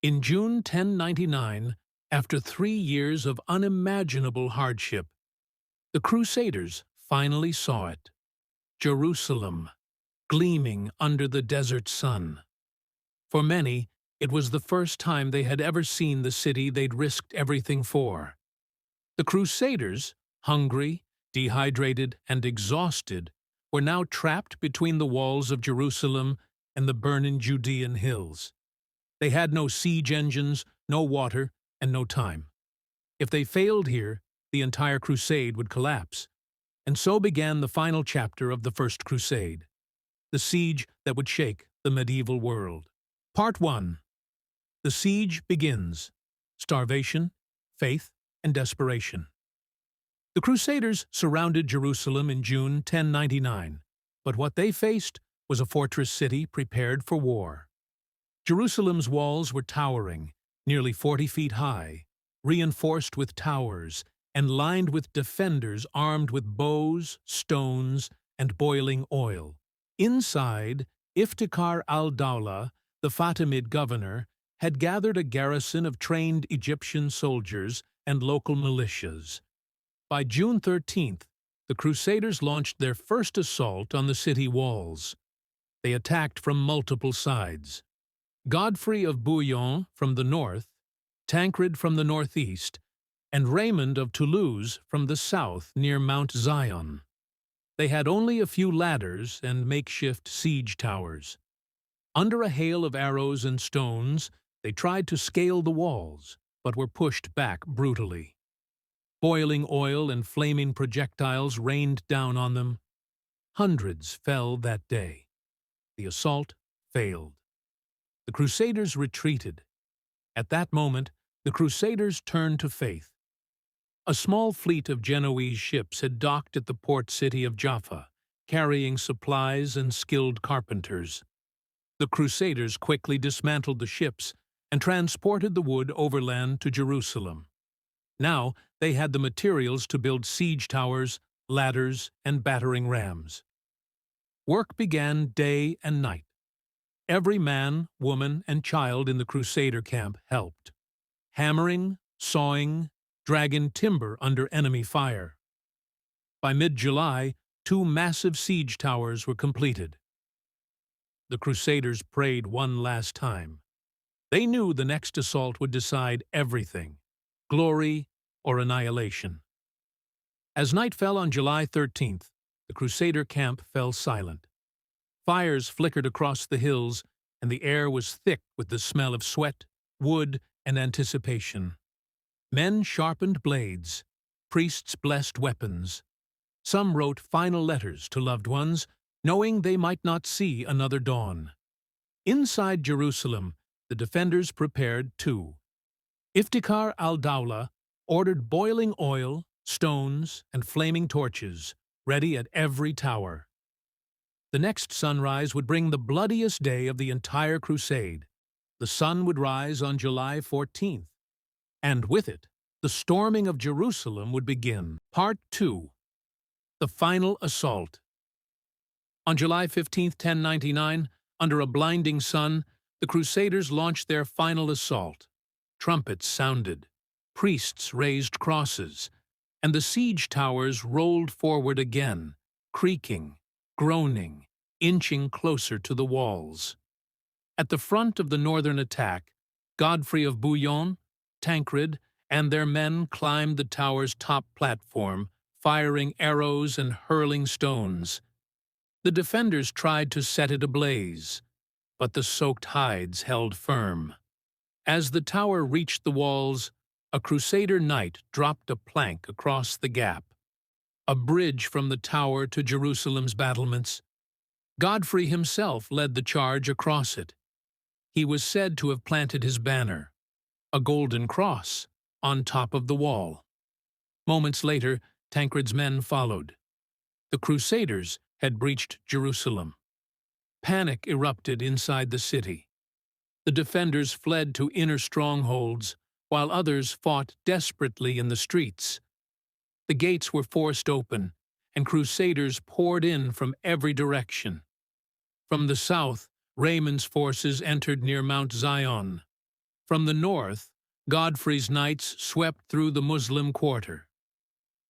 In June 1099, after 3 years of unimaginable hardship, the Crusaders finally saw it. Jerusalem, gleaming under the desert sun. For many, it was the first time they had ever seen the city they'd risked everything for. The Crusaders, hungry, dehydrated, and exhausted, were now trapped between the walls of Jerusalem and the burning Judean hills. They had no siege engines, no water, and no time. If they failed here, the entire crusade would collapse. And so began the final chapter of the First Crusade, the siege that would shake the medieval world. Part 1. The siege begins. Starvation, faith, and desperation. The Crusaders surrounded Jerusalem in June 1099, but what they faced was a fortress city prepared for war. Jerusalem's walls were towering, nearly 40 feet high, reinforced with towers, and lined with defenders armed with bows, stones, and boiling oil. Inside, Iftikhar al-Dawla, the Fatimid governor, had gathered a garrison of trained Egyptian soldiers and local militias. By June 13th, the Crusaders launched their first assault on the city walls. They attacked from multiple sides. Godfrey of Bouillon from the north, Tancred from the northeast, and Raymond of Toulouse from the south near Mount Zion. They had only a few ladders and makeshift siege towers. Under a hail of arrows and stones, they tried to scale the walls, but were pushed back brutally. Boiling oil and flaming projectiles rained down on them. Hundreds fell that day. The assault failed. The Crusaders retreated. At that moment, the Crusaders turned to faith. A small fleet of Genoese ships had docked at the port city of Jaffa, carrying supplies and skilled carpenters. The Crusaders quickly dismantled the ships and transported the wood overland to Jerusalem. Now they had the materials to build siege towers, ladders, and battering rams. Work began day and night. Every man, woman, and child in the Crusader camp helped, hammering, sawing, dragging timber under enemy fire. By mid-July, 2 massive siege towers were completed. The Crusaders prayed one last time. They knew the next assault would decide everything, glory or annihilation. As night fell on July 13th, the Crusader camp fell silent. Fires flickered across the hills, and the air was thick with the smell of sweat, wood, and anticipation. Men sharpened blades. Priests blessed weapons. Some wrote final letters to loved ones, knowing they might not see another dawn. Inside Jerusalem, the defenders prepared too. Iftikhar al-Dawla ordered boiling oil, stones, and flaming torches, ready at every tower. The next sunrise would bring the bloodiest day of the entire crusade. The sun would rise on July 14th, and with it, the storming of Jerusalem would begin. Part 2. The Final Assault. On July 15, 1099, under a blinding sun, the Crusaders launched their final assault. Trumpets sounded, priests raised crosses, and the siege towers rolled forward again, creaking, groaning, inching closer to the walls. At the front of the northern attack, Godfrey of Bouillon, Tancred, and their men climbed the tower's top platform, firing arrows and hurling stones. The defenders tried to set it ablaze, but the soaked hides held firm. As the tower reached the walls, a Crusader knight dropped a plank across the gap, a bridge from the tower to Jerusalem's battlements. Godfrey himself led the charge across it. He was said to have planted his banner, a golden cross, on top of the wall. Moments later, Tancred's men followed. The Crusaders had breached Jerusalem. Panic erupted inside the city. The defenders fled to inner strongholds, while others fought desperately in the streets. The gates were forced open, and Crusaders poured in from every direction. From the south, Raymond's forces entered near Mount Zion. From the north, Godfrey's knights swept through the Muslim quarter.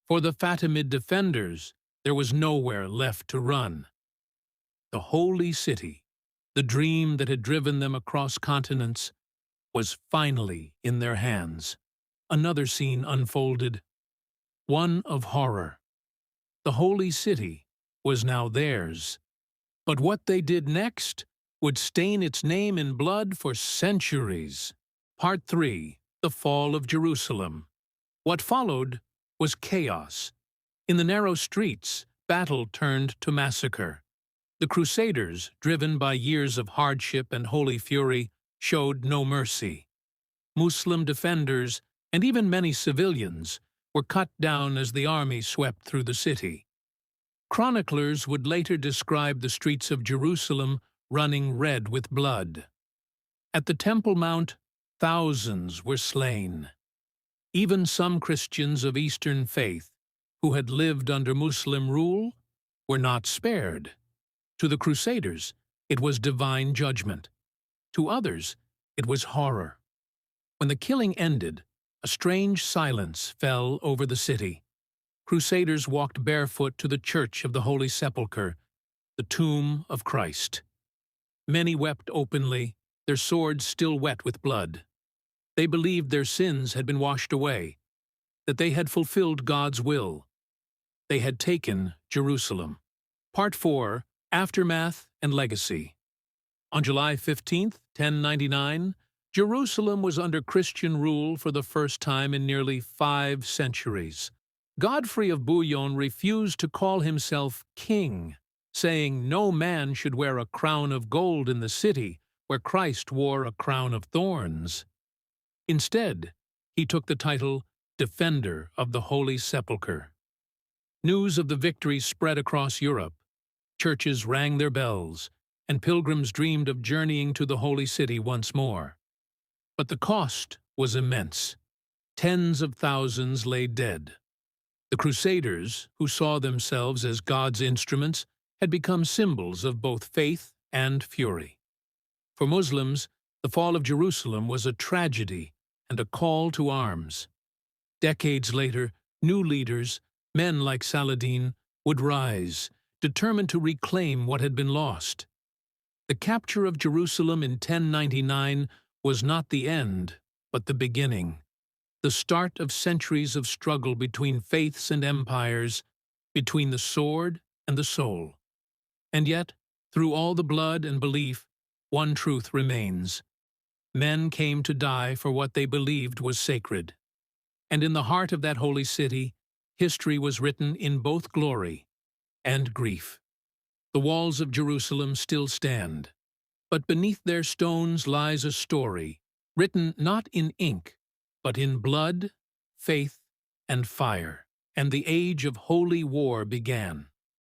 For the Fatimid defenders, there was nowhere left to run. The holy city, the dream that had driven them across continents, was finally in their hands. Another scene unfolded, one of horror. The holy city was now theirs, but what they did next would stain its name in blood for centuries. Part 3. The Fall of Jerusalem. What followed was chaos. In the narrow streets, battle turned to massacre. The Crusaders, driven by years of hardship and holy fury, showed no mercy. Muslim defenders, and even many civilians, were cut down as the army swept through the city. Chroniclers would later describe the streets of Jerusalem running red with blood. At the Temple Mount, thousands were slain. Even some Christians of Eastern faith, who had lived under Muslim rule, were not spared. To the Crusaders, it was divine judgment. To others, it was horror. When the killing ended, a strange silence fell over the city. Crusaders walked barefoot to the Church of the Holy Sepulchre, the tomb of Christ. Many wept openly, their swords still wet with blood. They believed their sins had been washed away, that they had fulfilled God's will. They had taken Jerusalem. Part 4. Aftermath and Legacy. On July 15, 1099, Jerusalem was under Christian rule for the first time in nearly 5 centuries. Godfrey of Bouillon refused to call himself king, saying no man should wear a crown of gold in the city where Christ wore a crown of thorns. Instead, he took the title Defender of the Holy Sepulchre. News of the victory spread across Europe. Churches rang their bells, and pilgrims dreamed of journeying to the Holy City once more. But the cost was immense. Tens of thousands lay dead. The Crusaders, who saw themselves as God's instruments, had become symbols of both faith and fury. For Muslims, the fall of Jerusalem was a tragedy and a call to arms. Decades later, new leaders, men like Saladin, would rise, determined to reclaim what had been lost. The capture of Jerusalem in 1099 was not the end, but the beginning, the start of centuries of struggle between faiths and empires, between the sword and the soul. And yet, through all the blood and belief, one truth remains. Men came to die for what they believed was sacred. And in the heart of that holy city, history was written in both glory and grief. The walls of Jerusalem still stand, but beneath their stones lies a story, written not in ink, but in blood, faith, and fire. And the age of holy war began.